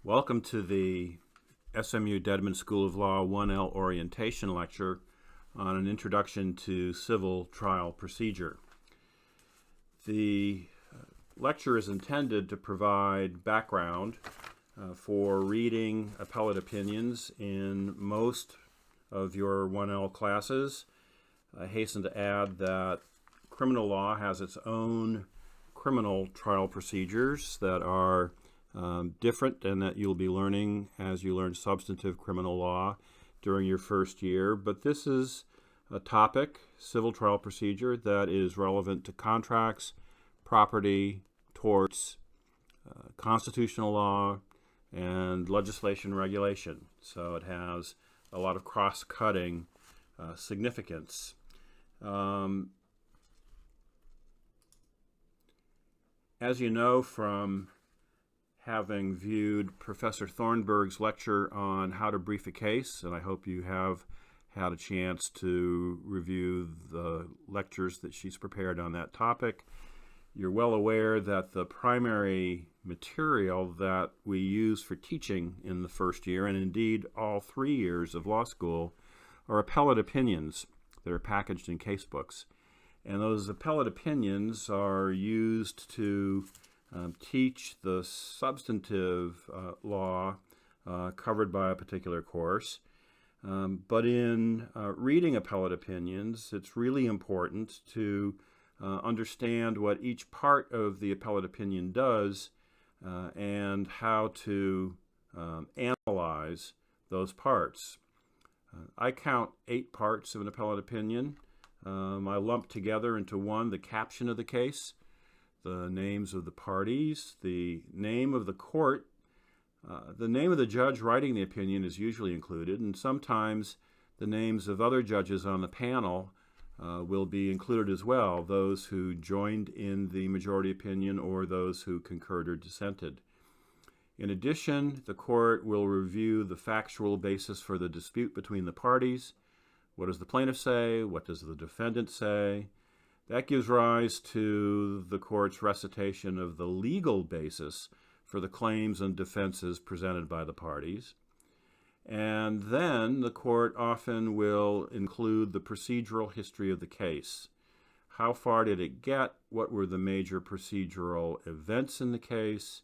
Welcome to the SMU Dedman School of Law 1L orientation lecture on an introduction to civil trial procedure. The lecture is intended to provide background for reading appellate opinions in most of your 1L classes. I hasten to add that criminal law has its own criminal trial procedures that are different and that you'll be learning as you learn substantive criminal law during your first year. But this is a topic, civil trial procedure, that is relevant to contracts, property, torts, constitutional law, and legislation regulation. So it has a lot of cross-cutting significance. As you know from having viewed Professor Thornburg's lecture on how to brief a case, and I hope you have had a chance to review the lectures that she's prepared on that topic, you're well aware that the primary material that we use for teaching in the first year, and indeed all 3 years of law school, are appellate opinions that are packaged in casebooks. And those appellate opinions are used to teach the substantive law covered by a particular course. But in reading appellate opinions, it's really important to understand what each part of the appellate opinion does and how to analyze those parts. I count 8 parts of an appellate opinion. I lump together into one the caption of the case, the names of the parties, the name of the court. The name of the judge writing the opinion is usually included, and sometimes the names of other judges on the panel will be included as well, those who joined in the majority opinion or those who concurred or dissented. In addition, the court will review the factual basis for the dispute between the parties. What does the plaintiff say? What does the defendant say? That gives rise to the court's recitation of the legal basis for the claims and defenses presented by the parties. And then the court often will include the procedural history of the case. How far did it get? What were the major procedural events in the case?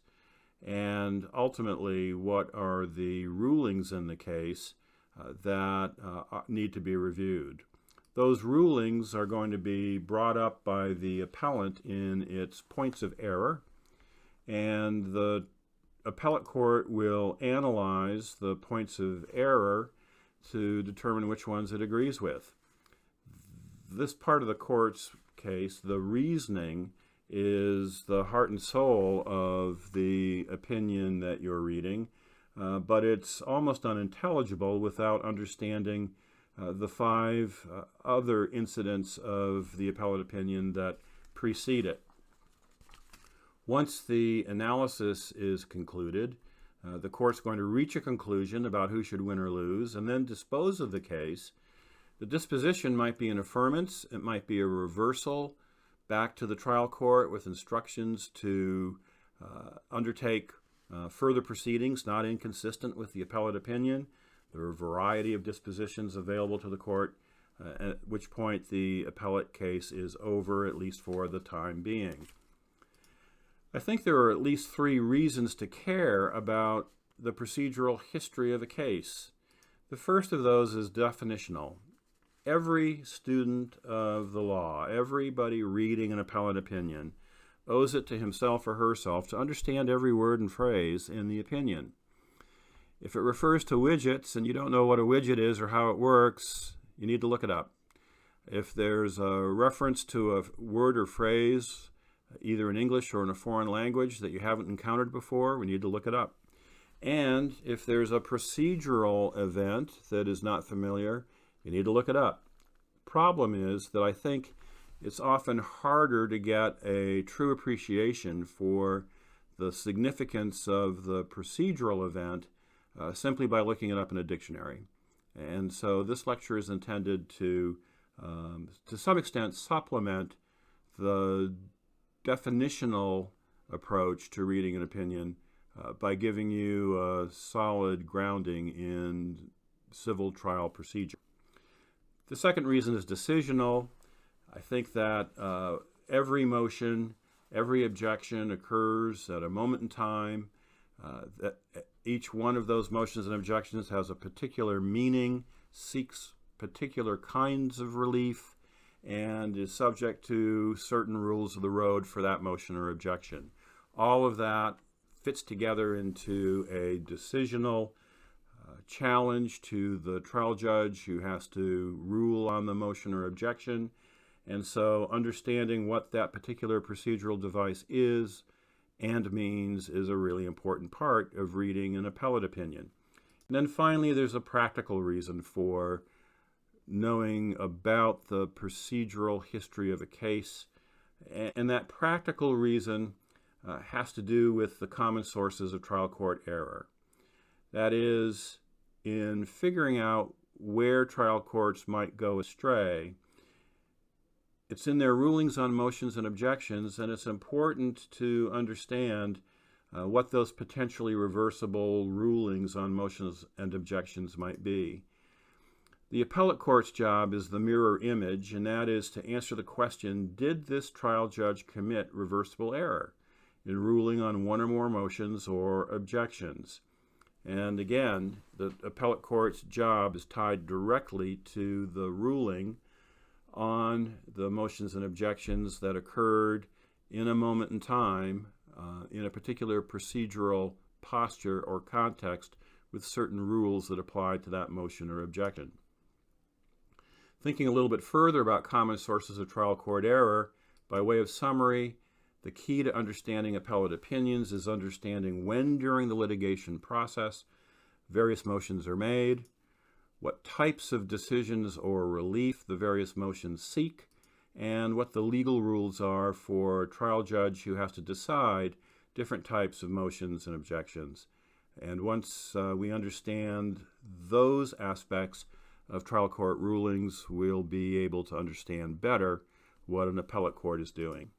And ultimately, what are the rulings in the case that need to be reviewed? Those rulings are going to be brought up by the appellant in its points of error, and the appellate court will analyze the points of error to determine which ones it agrees with. This part of the court's case, the reasoning, is the heart and soul of the opinion that you're reading, but it's almost unintelligible without understanding the 5 other incidents of the appellate opinion that precede it. Once the analysis is concluded, the court's going to reach a conclusion about who should win or lose and then dispose of the case. The disposition might be an affirmance, it might be a reversal back to the trial court with instructions to undertake further proceedings not inconsistent with the appellate opinion. There are a variety of dispositions available to the court, at which point the appellate case is over, at least for the time being. I think there are at least 3 reasons to care about the procedural history of a case. The first of those is definitional. Every student of the law, everybody reading an appellate opinion, owes it to himself or herself to understand every word and phrase in the opinion. If it refers to widgets and you don't know what a widget is or how it works, you need to look it up. If there's a reference to a word or phrase, either in English or in a foreign language that you haven't encountered before, we need to look it up. And if there's a procedural event that is not familiar, you need to look it up. Problem is that I think it's often harder to get a true appreciation for the significance of the procedural event simply by looking it up in a dictionary. And so this lecture is intended to some extent, supplement the definitional approach to reading an opinion by giving you a solid grounding in civil trial procedure. The second reason is decisional. I think that every motion, every objection occurs at a moment in time. That each one of those motions and objections has a particular meaning, seeks particular kinds of relief, and is subject to certain rules of the road for that motion or objection. All of that fits together into a decisional challenge to the trial judge who has to rule on the motion or objection. And so understanding what that particular procedural device is and means is a really important part of reading an appellate opinion. And then finally, there's a practical reason for knowing about the procedural history of a case. And that practical reason has to do with the common sources of trial court error. That is, in figuring out where trial courts might go astray, it's in their rulings on motions and objections, and it's important to understand what those potentially reversible rulings on motions and objections might be. The appellate court's job is the mirror image, and that is to answer the question, did this trial judge commit reversible error in ruling on one or more motions or objections? And again, the appellate court's job is tied directly to the ruling on the motions and objections that occurred in a moment in time, in a particular procedural posture or context with certain rules that apply to that motion or objection. Thinking a little bit further about common sources of trial court error, by way of summary, the key to understanding appellate opinions is understanding when during the litigation process various motions are made, what types of decisions or relief the various motions seek, and what the legal rules are for a trial judge who has to decide different types of motions and objections. And once we understand those aspects of trial court rulings, we'll be able to understand better what an appellate court is doing.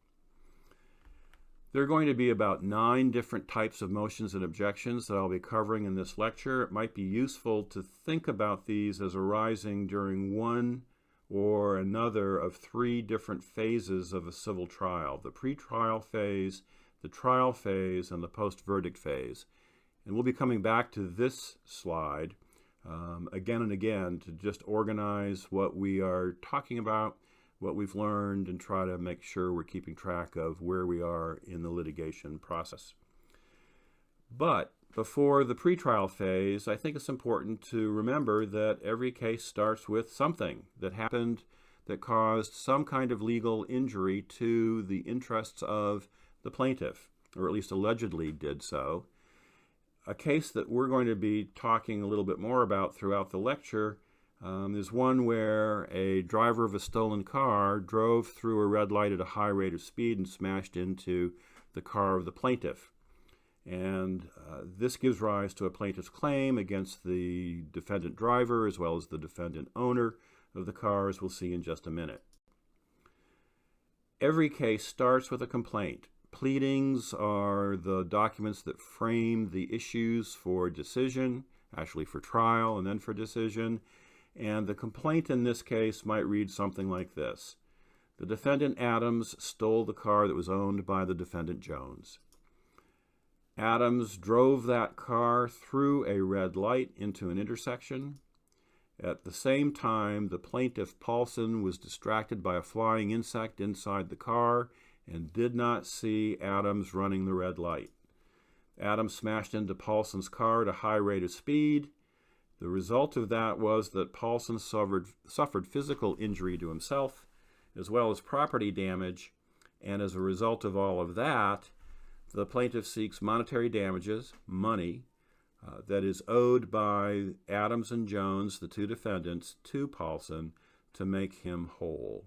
There are going to be about 9 different types of motions and objections that I'll be covering in this lecture. It might be useful to think about these as arising during one or another of 3 different phases of a civil trial: the pretrial phase, the trial phase, and the post-verdict phase. And we'll be coming back to this slide again and again to just organize what we are talking about, what we've learned, and try to make sure we're keeping track of where we are in the litigation process. But before the pretrial phase, I think it's important to remember that every case starts with something that happened that caused some kind of legal injury to the interests of the plaintiff, or at least allegedly did so. A case that we're going to be talking a little bit more about throughout the lecture is one where a driver of a stolen car drove through a red light at a high rate of speed and smashed into the car of the plaintiff. And this gives rise to a plaintiff's claim against the defendant driver as well as the defendant owner of the car, as we'll see in just a minute. Every case starts with a complaint. Pleadings are the documents that frame the issues for decision, actually for trial and then for decision. And the complaint in this case might read something like this: the defendant Adams stole the car that was owned by the defendant Jones. Adams drove that car through a red light into an intersection. At the same time, the plaintiff Paulson was distracted by a flying insect inside the car and did not see Adams running the red light. Adams smashed into Paulson's car at a high rate of speed. The result of that was that Paulson suffered physical injury to himself as well as property damage, and as a result of all of that, the plaintiff seeks monetary damages, money, that is owed by Adams and Jones, the 2 defendants, to Paulson to make him whole.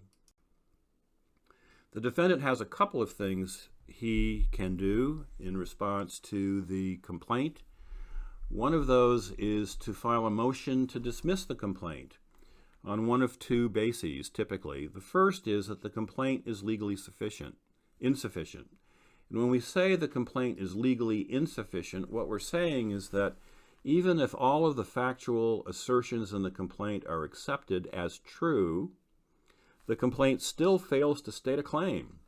The defendant has a couple of things he can do in response to the complaint. One of those is to file a motion to dismiss the complaint on one of 2 bases, typically. The first is that the complaint is legally insufficient. And when we say the complaint is legally insufficient, what we're saying is that even if all of the factual assertions in the complaint are accepted as true, the complaint still fails to state a claim.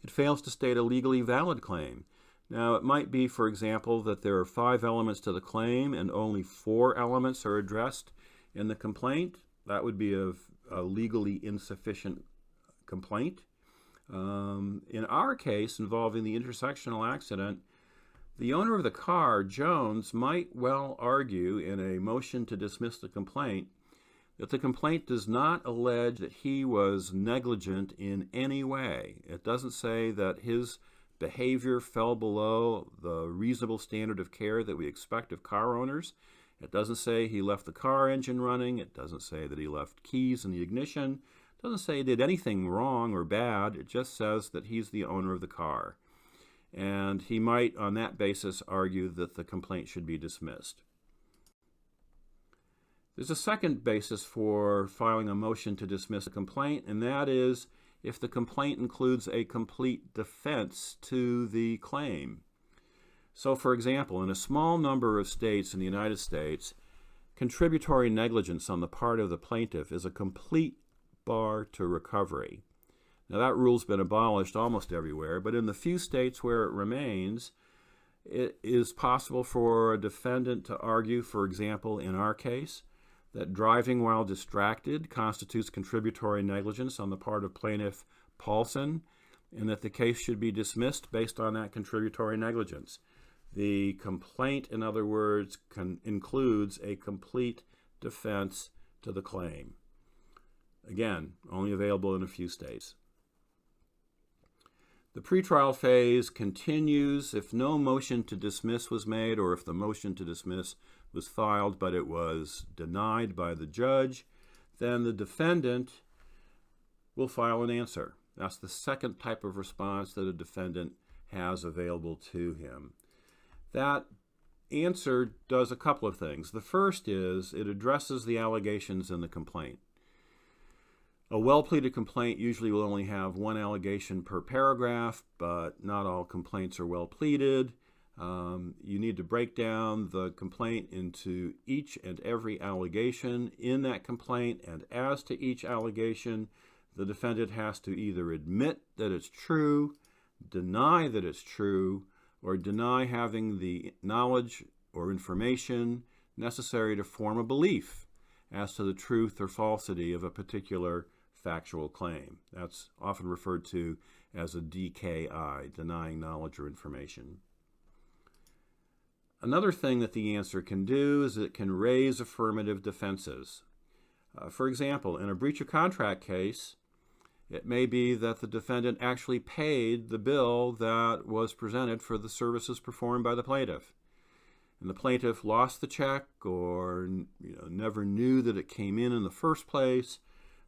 It fails to state a legally valid claim. Now, it might be, for example, that there are 5 elements to the claim and only 4 elements are addressed in the complaint. That would be a legally insufficient complaint. In our case, involving the intersectional accident, the owner of the car, Jones, might well argue in a motion to dismiss the complaint that the complaint does not allege that he was negligent in any way. It doesn't say that his behavior fell below the reasonable standard of care that we expect of car owners. It doesn't say he left the car engine running. It doesn't say that he left keys in the ignition. It doesn't say he did anything wrong or bad. It just says that he's the owner of the car. And he might, on that basis, argue that the complaint should be dismissed. There's a second basis for filing a motion to dismiss a complaint, and that is if the complaint includes a complete defense to the claim. So, for example, in a small number of states in the United States, contributory negligence on the part of the plaintiff is a complete bar to recovery. Now, that rule's been abolished almost everywhere, but in the few states where it remains, it is possible for a defendant to argue, for example, in our case, that driving while distracted constitutes contributory negligence on the part of plaintiff Paulson, and that the case should be dismissed based on that contributory negligence. The complaint, in other words, includes a complete defense to the claim. Again, only available in a few states. The pretrial phase continues if no motion to dismiss was made or if the motion to dismiss was filed but it was denied by the judge, then the defendant will file an answer. That's the second type of response that a defendant has available to him. That answer does a couple of things. The first is it addresses the allegations in the complaint. A well-pleaded complaint usually will only have one allegation per paragraph, but not all complaints are well-pleaded. You need to break down the complaint into each and every allegation in that complaint, and as to each allegation, the defendant has to either admit that it's true, deny that it's true, or deny having the knowledge or information necessary to form a belief as to the truth or falsity of a particular factual claim. That's often referred to as a DKI, denying knowledge or information. Another thing that the answer can do is it can raise affirmative defenses. For example, in a breach of contract case, it may be that the defendant actually paid the bill that was presented for the services performed by the plaintiff. And the plaintiff lost the check or never knew that it came in the first place,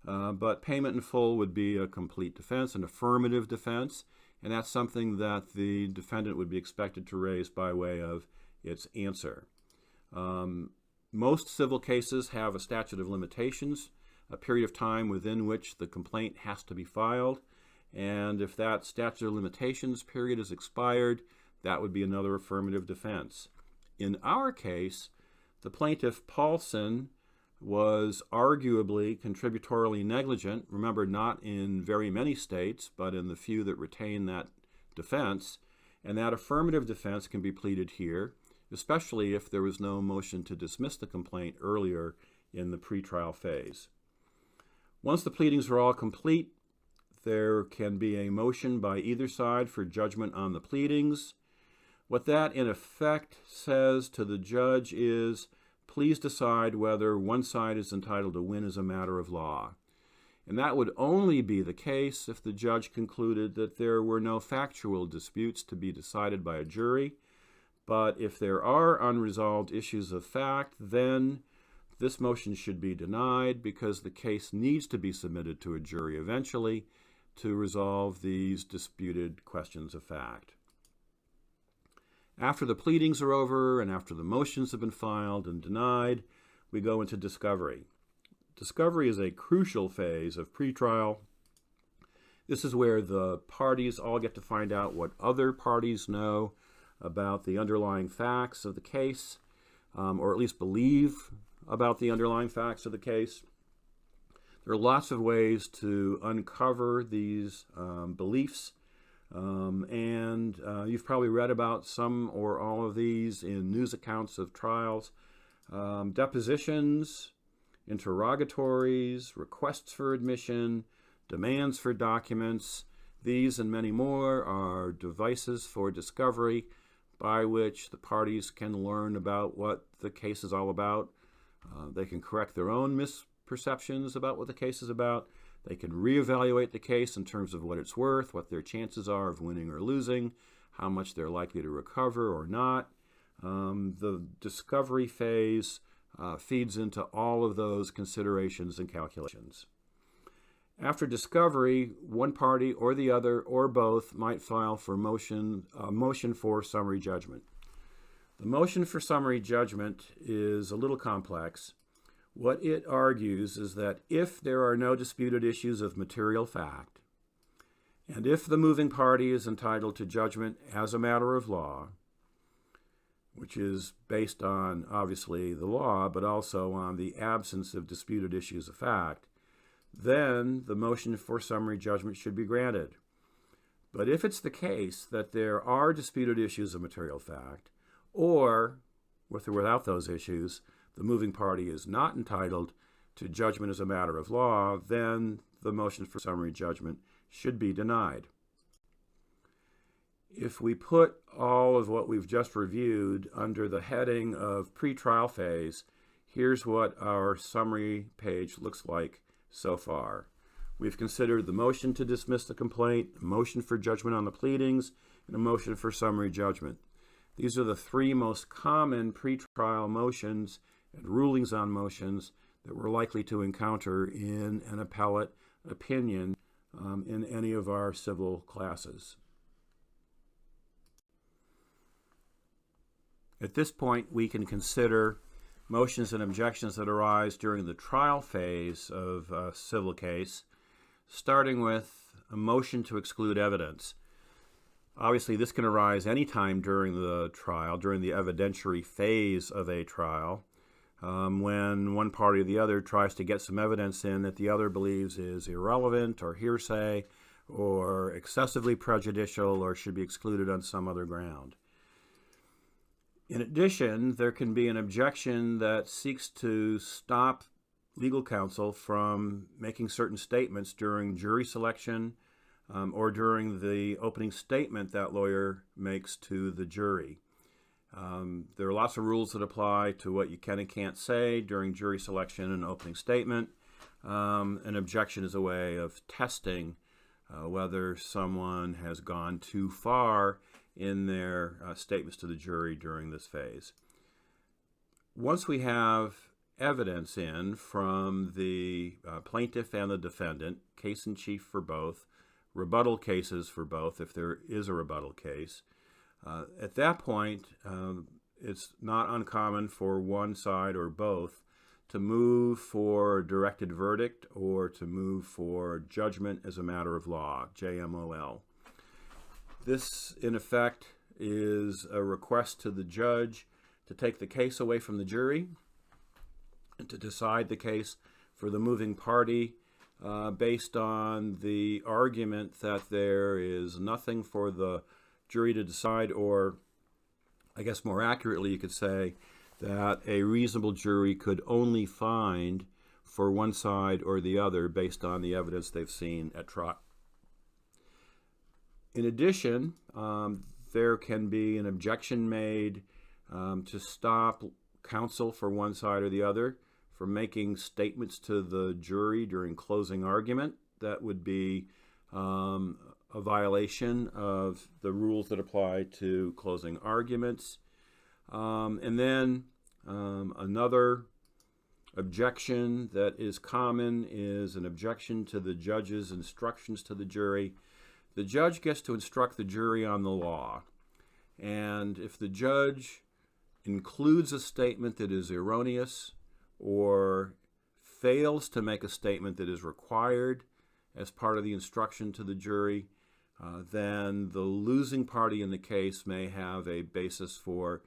but payment in full would be a complete defense, an affirmative defense, and that's something that the defendant would be expected to raise by way of its answer. Most civil cases have a statute of limitations, a period of time within which the complaint has to be filed, and if that statute of limitations period is expired, that would be another affirmative defense. In our case, the plaintiff, Paulson, was arguably contributorily negligent, remember, not in very many states, but in the few that retain that defense, and that affirmative defense can be pleaded here, especially if there was no motion to dismiss the complaint earlier in the pretrial phase. Once the pleadings are all complete, there can be a motion by either side for judgment on the pleadings. What that, in effect, says to the judge is, please decide whether one side is entitled to win as a matter of law. And that would only be the case if the judge concluded that there were no factual disputes to be decided by a jury. But if there are unresolved issues of fact, then this motion should be denied because the case needs to be submitted to a jury eventually to resolve these disputed questions of fact. After the pleadings are over and after the motions have been filed and denied, we go into discovery. Discovery is a crucial phase of pretrial. This is where the parties all get to find out what other parties know about the underlying facts of the case, or at least believe about the underlying facts of the case. There are lots of ways to uncover these beliefs, and you've probably read about some or all of these in news accounts of trials. Depositions, interrogatories, requests for admission, demands for documents. These and many more are devices for discovery by which the parties can learn about what the case is all about. They can correct their own misperceptions about what the case is about. They can reevaluate the case in terms of what it's worth, what their chances are of winning or losing, how much they're likely to recover or not. The discovery phase feeds into all of those considerations and calculations. After discovery, one party or the other or both might file for a motion for summary judgment. The motion for summary judgment is a little complex. What it argues is that if there are no disputed issues of material fact, and if the moving party is entitled to judgment as a matter of law, which is based on, obviously, the law, but also on the absence of disputed issues of fact, then the motion for summary judgment should be granted. But if it's the case that there are disputed issues of material fact, or, with or without those issues, the moving party is not entitled to judgment as a matter of law, then the motion for summary judgment should be denied. If we put all of what we've just reviewed under the heading of pretrial phase, here's what our summary page looks like so far. We've considered the motion to dismiss the complaint, a motion for judgment on the pleadings, and a motion for summary judgment. These are the three most common pretrial motions and rulings on motions that we're likely to encounter in an appellate opinion in any of our civil classes. At this point, we can consider motions and objections that arise during the trial phase of a civil case, starting with a motion to exclude evidence. Obviously, this can arise anytime during the trial, during the evidentiary phase of a trial, when one party or the other tries to get some evidence in that the other believes is irrelevant or hearsay or excessively prejudicial or should be excluded on some other ground. In addition, there can be an objection that seeks to stop legal counsel from making certain statements during jury selection or during the opening statement that lawyer makes to the jury. There are lots of rules that apply to what you can and can't say during jury selection and opening statement. An objection is a way of testing whether someone has gone too far in their statements to the jury during this phase. Once we have evidence in from the plaintiff and the defendant, case in chief for both, rebuttal cases for both if there is a rebuttal case, at that point it's not uncommon for one side or both to move for a directed verdict or to move for judgment as a matter of law, JMOL. This, in effect, is a request to the judge to take the case away from the jury and to decide the case for the moving party based on the argument that there is nothing for the jury to decide, or I guess more accurately you could say that a reasonable jury could only find for one side or the other based on the evidence they've seen at trial. In addition, there can be an objection made to stop counsel for one side or the other from making statements to the jury during closing argument. That would be a violation of the rules that apply to closing arguments. And then another objection that is common is an objection to the judge's instructions to the jury. The judge gets to instruct the jury on the law, and if the judge includes a statement that is erroneous or fails to make a statement that is required as part of the instruction to the jury, then the losing party in the case may have a basis for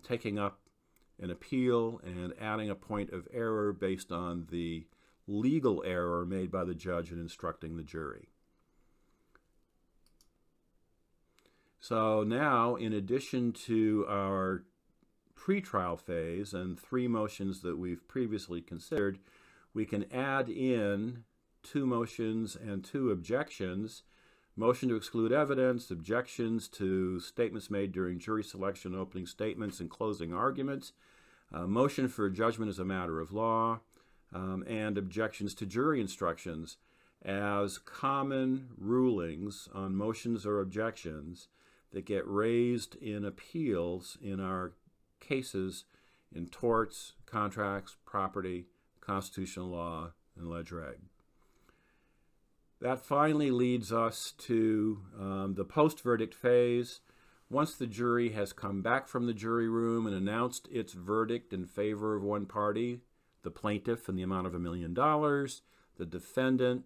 taking up an appeal and adding a point of error based on the legal error made by the judge in instructing the jury. So now, in addition to our pretrial phase and 3 motions that we've previously considered, we can add in 2 motions and 2 objections: motion to exclude evidence, objections to statements made during jury selection, opening statements, and closing arguments, motion for judgment as a matter of law, and objections to jury instructions as common rulings on motions or objections that get raised in appeals in our cases in torts, contracts, property, constitutional law, and leg reg. That finally leads us to the post-verdict phase. Once the jury has come back from the jury room and announced its verdict in favor of one party, the plaintiff in the amount of $1 million, the defendant,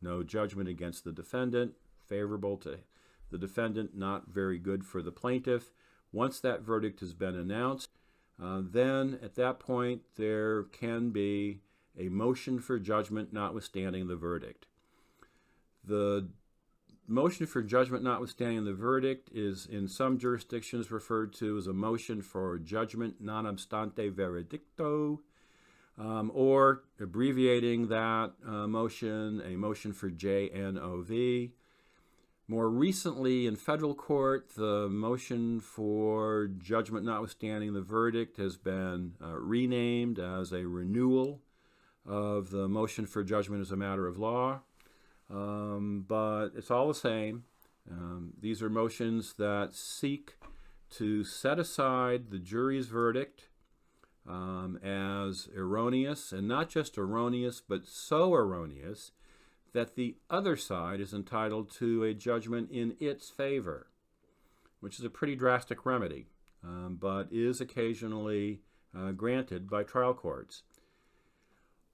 no judgment against the defendant, favorable to the defendant, not very good for the plaintiff. Once that verdict has been announced, then at that point there can be a motion for judgment notwithstanding the verdict. The motion for judgment notwithstanding the verdict is in some jurisdictions referred to as a motion for judgment non obstante veredicto, or abbreviating that motion, a motion for JNOV. More recently, in federal court, the motion for judgment notwithstanding the verdict has been renamed as a renewal of the motion for judgment as a matter of law. But it's all the same. These are motions that seek to set aside the jury's verdict as erroneous, and not just erroneous, but so erroneous that the other side is entitled to a judgment in its favor, which is a pretty drastic remedy, but is occasionally granted by trial courts.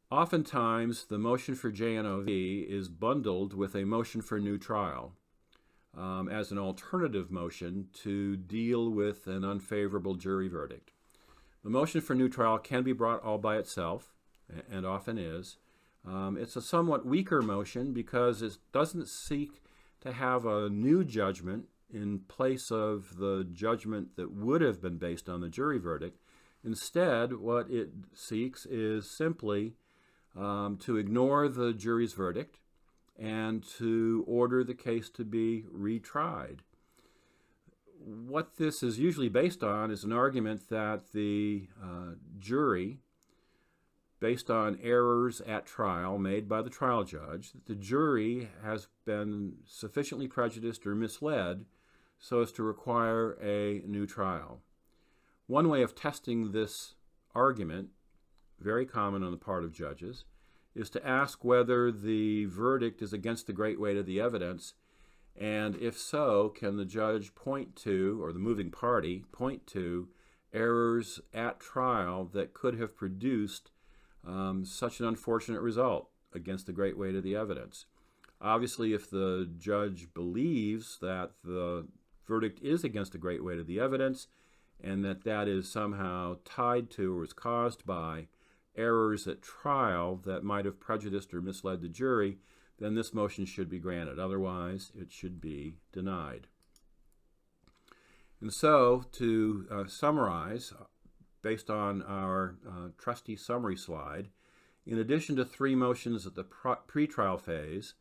Oftentimes, the motion for JNOV is bundled with a motion for new trial as an alternative motion to deal with an unfavorable jury verdict. The motion for new trial can be brought all by itself, and often is. It's a somewhat weaker motion because it doesn't seek to have a new judgment in place of the judgment that would have been based on the jury verdict. Instead, what it seeks is simply to ignore the jury's verdict and to order the case to be retried. What this is usually based on is an argument that the jury, based on errors at trial made by the trial judge, that the jury has been sufficiently prejudiced or misled so as to require a new trial. One way of testing this argument, very common on the part of judges, is to ask whether the verdict is against the great weight of the evidence, and if so, can the judge point to, or the moving party point to, errors at trial that could have produced such an unfortunate result against the great weight of the evidence. Obviously, if the judge believes that the verdict is against the great weight of the evidence and that that is somehow tied to or is caused by errors at trial that might have prejudiced or misled the jury, then this motion should be granted. Otherwise, it should be denied. And so, to summarize, based on our trustee summary slide, in addition to 3 motions at the pretrial phase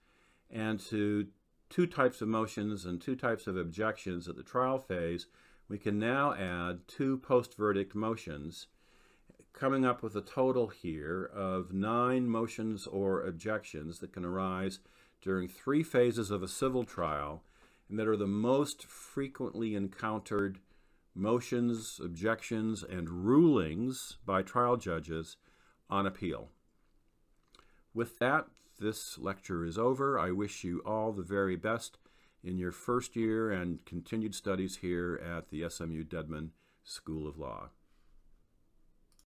and to 2 types of motions and 2 types of objections at the trial phase, we can now add 2 post-verdict motions, coming up with a total here of 9 motions or objections that can arise during 3 phases of a civil trial and that are the most frequently encountered motions, objections, and rulings by trial judges on appeal. With that, this lecture is over. I wish you all the very best in your first year and continued studies here at the SMU Dedman School of Law.